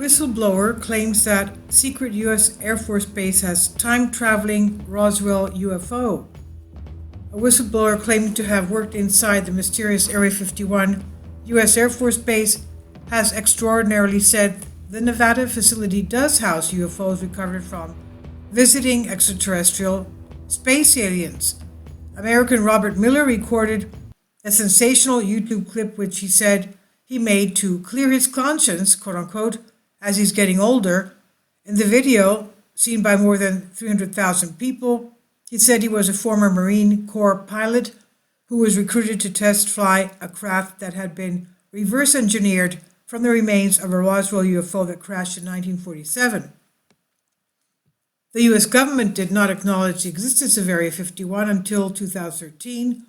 Whistleblower claims that secret U.S. Air Force base has time-traveling Roswell UFO. A whistleblower claiming to have worked inside the mysterious Area 51 U.S. Air Force base has extraordinarily said the Nevada facility does house UFOs recovered from visiting extraterrestrial space aliens. American Robert Miller recorded a sensational YouTube clip which he said he made to clear his conscience, quote-unquote, as he's getting older. In the video, seen by more than 300,000 people, he said he was a former Marine Corps pilot who was recruited to test fly a craft that had been reverse engineered from the remains of a Roswell UFO that crashed in 1947. The U.S. government did not acknowledge the existence of Area 51 until 2013,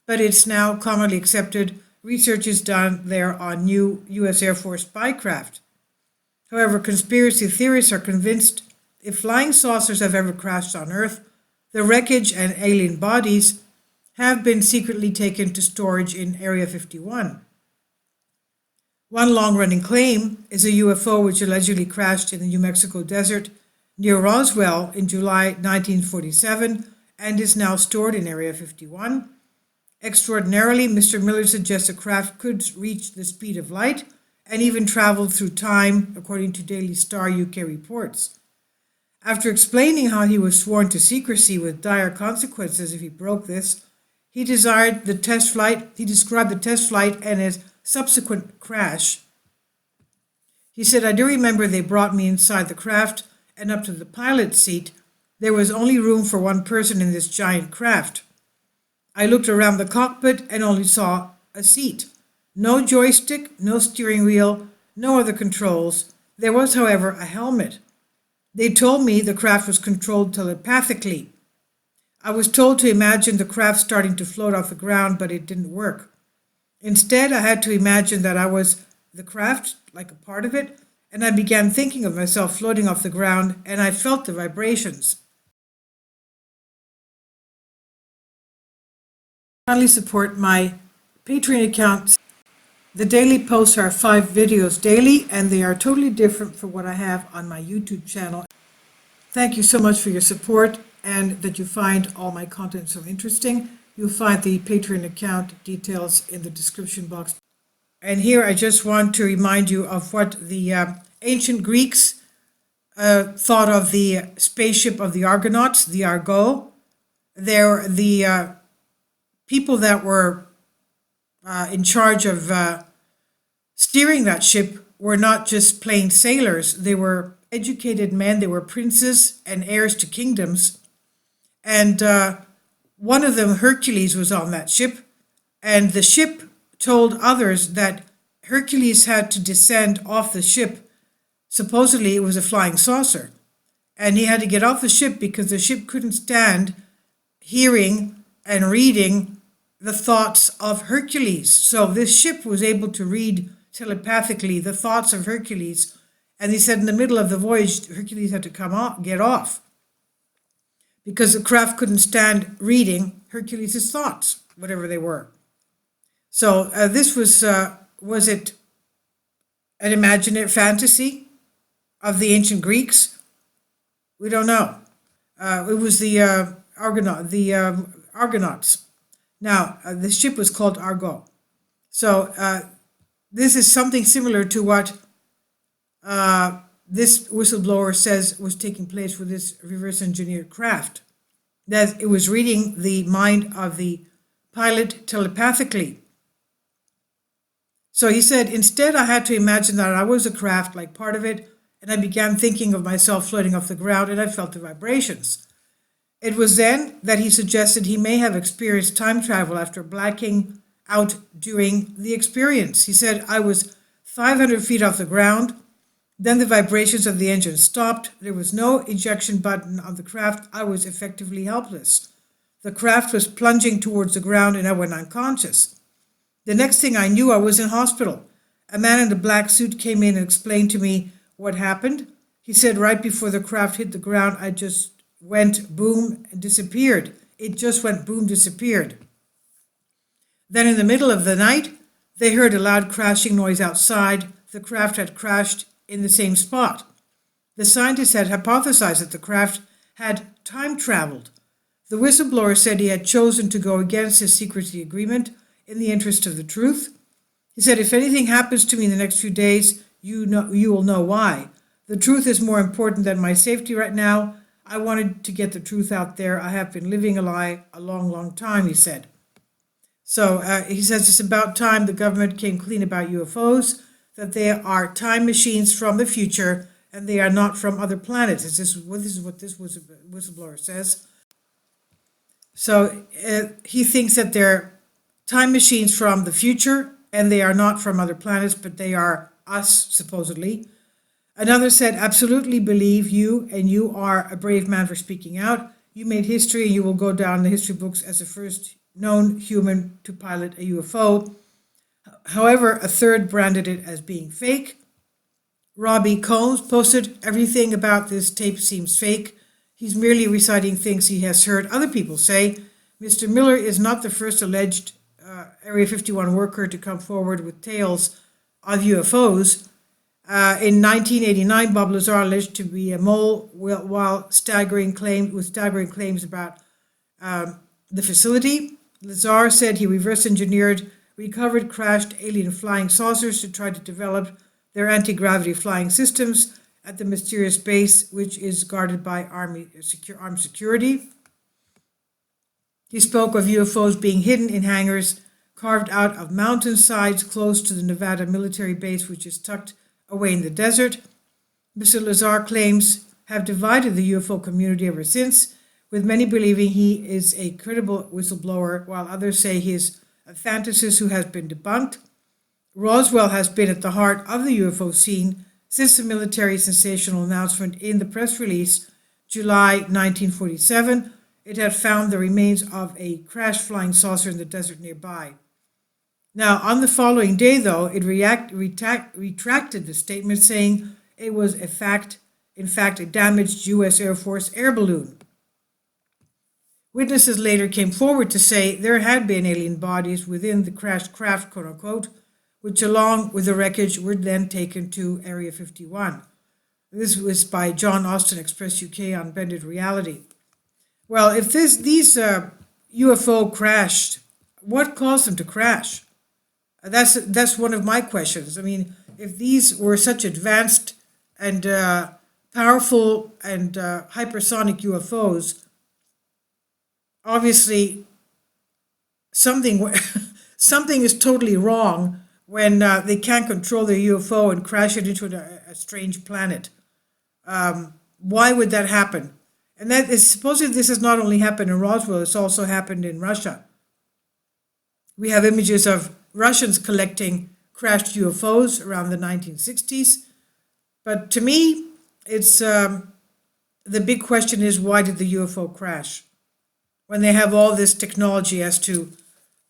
but it's now commonly accepted research is done there on new U.S. Air Force spycraft. However, conspiracy theorists are convinced if flying saucers have ever crashed on Earth, the wreckage and alien bodies have been secretly taken to storage in Area 51. One long-running claim is a UFO which allegedly crashed in the New Mexico desert near Roswell in July 1947 and is now stored in Area 51. Extraordinarily, Mr. Miller suggests a craft could reach the speed of light and even traveled through time, according to Daily Star UK reports. After explaining how he was sworn to secrecy with dire consequences if he broke this, he described the test flight and its subsequent crash. He said, "I do remember they brought me inside the craft and up to the pilot's seat. There was only room for one person in this giant craft. I looked around the cockpit and only saw a seat. No joystick, no steering wheel, no other controls. There was, however, a helmet. They told me the craft was controlled telepathically. I was told to imagine the craft starting to float off the ground, but it didn't work. Instead, I had to imagine that I was the craft, like a part of it, and I began thinking of myself floating off the ground, and I felt the vibrations." Kindly support my Patreon account. The daily posts are 5 videos daily, and they are totally different from what I have on my YouTube channel. Thank you so much for your support and that you find all my content so interesting. You'll find the Patreon account details in the description box. And here I just want to remind you of what the ancient Greeks thought of the spaceship of the Argonauts, the Argo. They're the people that were in charge of steering that ship were not just plain sailors. They were educated men. They were princes and heirs to kingdoms. And one of them, Hercules, was on that ship. And the ship told others that Hercules had to descend off the ship. Supposedly it was a flying saucer. And he had to get off the ship because the ship couldn't stand hearing and reading the thoughts of Hercules. So this ship was able to read telepathically the thoughts of Hercules. And he said in the middle of the voyage, Hercules had to get off because the craft couldn't stand reading Hercules' thoughts, whatever they were. So this was it an imaginary fantasy of the ancient Greeks? We don't know. It was the Argonauts. Now, the ship was called Argo. So this is something similar to what this whistleblower says was taking place with this reverse engineered craft. That it was reading the mind of the pilot telepathically. So he said, "Instead, I had to imagine that I was a craft, like part of it, and I began thinking of myself floating off the ground, and I felt the vibrations. It was then that he suggested he may have experienced time travel after blacking out during the experience. He said, I was 500 feet off the ground. Then the vibrations of the engine stopped. There was no ejection button on the craft. I was effectively helpless. The craft was plunging towards the ground and I went unconscious. The next thing I knew, I was in hospital. A man in a black suit came in and explained to me what happened. He said right before the craft hit the ground, I just went boom and disappeared. It just went boom, disappeared. Then in the middle of the night, they heard a loud crashing noise outside. The craft had crashed in the same spot. The scientists had hypothesized that the craft had time traveled. The whistleblower said he had chosen to go against his secrecy agreement in the interest of the truth. He said, if anything happens to me in the next few days, you will know why. The truth is more important than my safety right now. I wanted to get the truth out there. I have been living a lie a long, long time, he said. So he says it's about time the government came clean about UFOs, that they are time machines from the future and they are not from other planets. This is what this whistleblower says. So he thinks that they're time machines from the future and they are not from other planets, but they are us, supposedly. Another said, absolutely believe you, and you are a brave man for speaking out. You made history, and you will go down in the history books as the first known human to pilot a UFO. However, a third branded it as being fake. Robbie Combs posted, everything about this tape seems fake. He's merely reciting things he has heard other people say. Mr. Miller is not the first alleged Area 51 worker to come forward with tales of UFOs. In 1989, Bob Lazar alleged to be a mole while staggering claims about the facility. Lazar said he reverse engineered recovered crashed alien flying saucers to try to develop their anti-gravity flying systems at the mysterious base, which is guarded by armed security. He spoke of UFOs being hidden in hangars carved out of mountainsides close to the Nevada military base, which is tucked away in the desert. Mr. Lazar claims have divided the UFO community ever since, with many believing he is a credible whistleblower, while others say he is a fantasist who has been debunked. Roswell has been at the heart of the UFO scene since the military sensational announcement in the press release, July 1947. It had found the remains of a crashed flying saucer in the desert nearby. Now, on the following day, though, it retracted the statement, saying it was in fact a damaged U.S. Air Force air balloon. Witnesses later came forward to say there had been alien bodies within the crashed craft, quote unquote, which along with the wreckage were then taken to Area 51. This was by John Austin, Express UK, on Bended Reality. Well, if these UFO crashed, what caused them to crash? That's one of my questions. I mean, if these were such advanced and powerful and hypersonic UFOs, obviously something is totally wrong when they can't control their UFO and crash it into a strange planet. Why would that happen? And that is supposedly this has not only happened in Roswell, it's also happened in Russia. We have images of Russians collecting crashed UFOs around the 1960s. But to me, it's the big question is, why did the UFO crash? When they have all this technology as to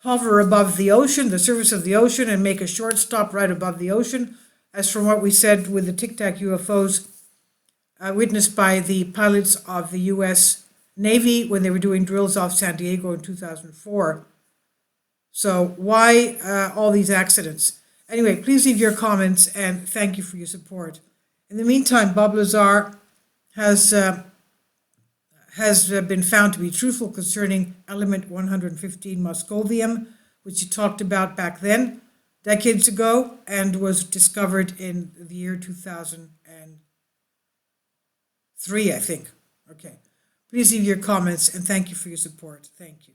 hover above the ocean, the surface of the ocean, and make a short stop right above the ocean, as from what we said with the Tic Tac UFOs witnessed by the pilots of the U.S. Navy when they were doing drills off San Diego in 2004. So why all these accidents? Anyway, please leave your comments and thank you for your support. In the meantime, Bob Lazar has been found to be truthful concerning element 115 moscovium, which he talked about back then, decades ago, and was discovered in the year 2003, I think. Okay. Please leave your comments and thank you for your support. Thank you.